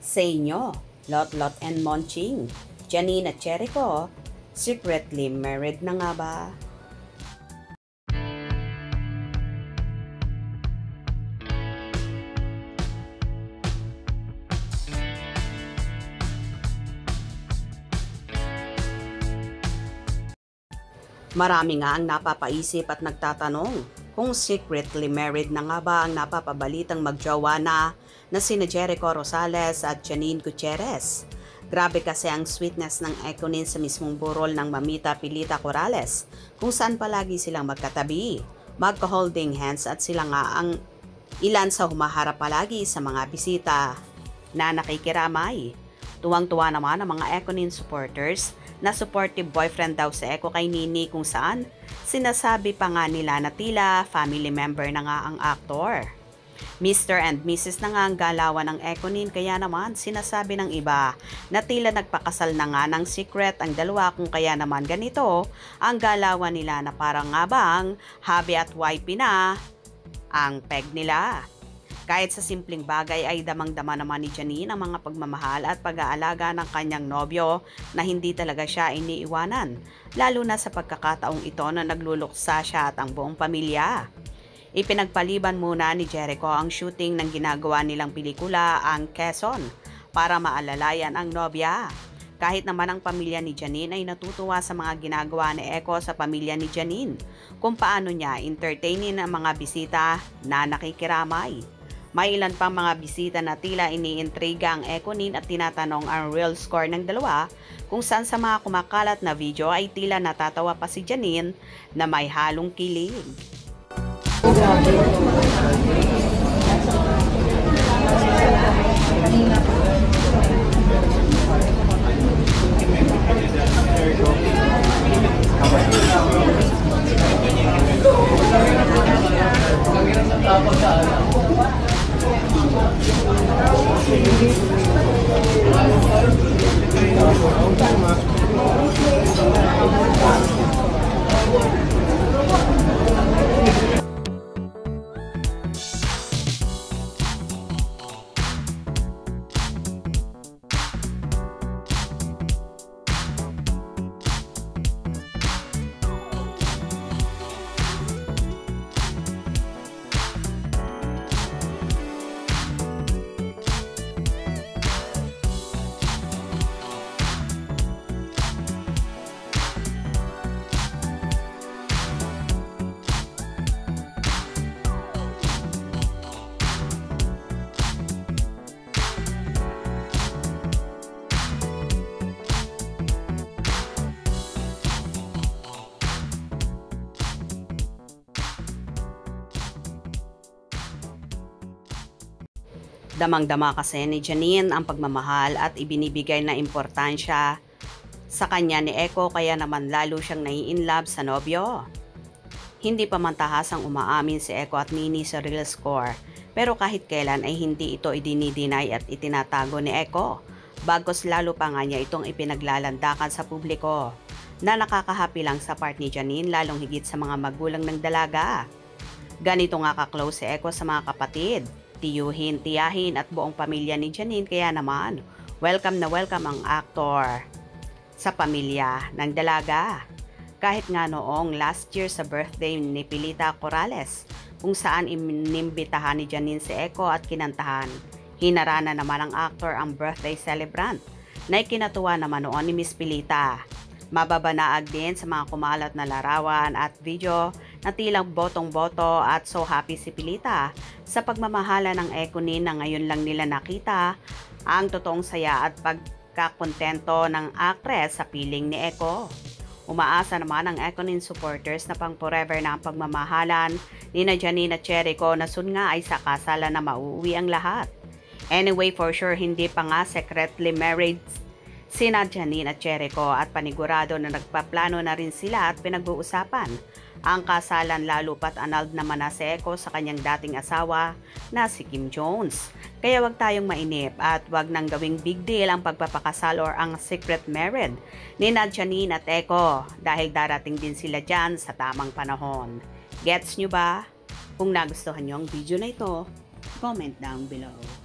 Sa inyo, Lot and Monching, Janine at Jericho, secretly married na nga ba? Marami nga ang napapaisip at nagtatanong kung secretly married na nga ba ang napapabalitang magjowa na sina Jericho Rosales at Janine Gutierrez. Grabe kasi ang sweetness ng Ekonin sa mismong burol ng Mamita Pilita Corrales, kung saan palagi silang magkatabi, magka-holding hands at sila nga ang ilan sa humaharap palagi sa mga bisita na nakikiramay. Tuwang-tuwa naman ang mga Ekonin supporters na supportive boyfriend daw si Eko kay Nini, kung saan sinasabi pa nga nila na tila family member na nga ang aktor. Mr. and Mrs. na nga ang galawan ng Ekonin, kaya naman sinasabi ng iba na tila nagpakasal na nga ng secret ang dalawa, kung kaya naman ganito ang galawan nila na parang nga bang hubby at wifey na ang peg nila. Kahit sa simpleng bagay ay damang-dama naman ni Janine ang mga pagmamahal at pag-aalaga ng kanyang nobyo na hindi talaga siya iniiwanan, lalo na sa pagkakataong ito na nagluluksa siya at ang buong pamilya. Ipinagpaliban muna ni Jericho ang shooting ng ginagawa nilang pelikula, ang Quezon, para maalalayan ang nobya. Kahit naman ang pamilya ni Janine ay natutuwa sa mga ginagawa ni Eko sa pamilya ni Janine, kung paano niya entertainin ang mga bisita na nakikiramay. May ilan pang mga bisita na tila iniintriga ang Ekonin at tinatanong ang real score ng dalawa, kung saan sa mga kumakalat na video ay tila natatawa pa si Janine na may halong kilig. Damang-dama kasi ni Janine ang pagmamahal at ibinibigay na importansya sa kanya ni Eko, kaya naman lalo siyang nai-inlove sa nobyo. Hindi pa man tahasang umaamin si Eko at Nini sa real score, pero kahit kailan ay hindi ito idinideny at itinatago ni Eko. Bagos lalo pa nga niya itong ipinaglalandakan sa publiko, na nakakahappy lang sa part ni Janine, lalong higit sa mga magulang ng dalaga. Ganito nga ka-close si Eko sa mga kapatid, tiyuhin, tiyahin at buong pamilya ni Janine, kaya naman welcome na welcome ang aktor sa pamilya ng dalaga. Kahit nga noong last year sa birthday ni Pilita Corrales, kung saan inimbitahan ni Janine si Eko at kinantahan, hinarana naman ng aktor ang birthday celebrant na ikinatuwa naman noon ni Miss Pilita. Mababanaag din sa mga kumalat na larawan at video na tilang botong-boto at so happy si Pilita sa pagmamahala ng Ekonin na ngayon lang nila nakita ang totoong saya at pagkakontento ng actress sa piling ni Eko. Umaasa naman ang Ekonin supporters na pang forever na ang pagmamahalan ni Janine at Jericho, na soon nga ay sa kasalan na mauuwi ang lahat. Anyway, for sure hindi pa nga secretly married sina Janine at Jericho, at panigurado na nagpaplano na rin sila at pinag-uusapan ang kasalan, lalo pat annulled naman na si Eko sa kanyang dating asawa na si Kim Jones. Kaya wag tayong mainip at wag nang gawing big deal ang pagpapakasal or ang secret marriage ni Janine at Eko, dahil darating din sila dyan sa tamang panahon. Gets nyo ba? Kung nagustuhan nyo ang video na ito, comment down below.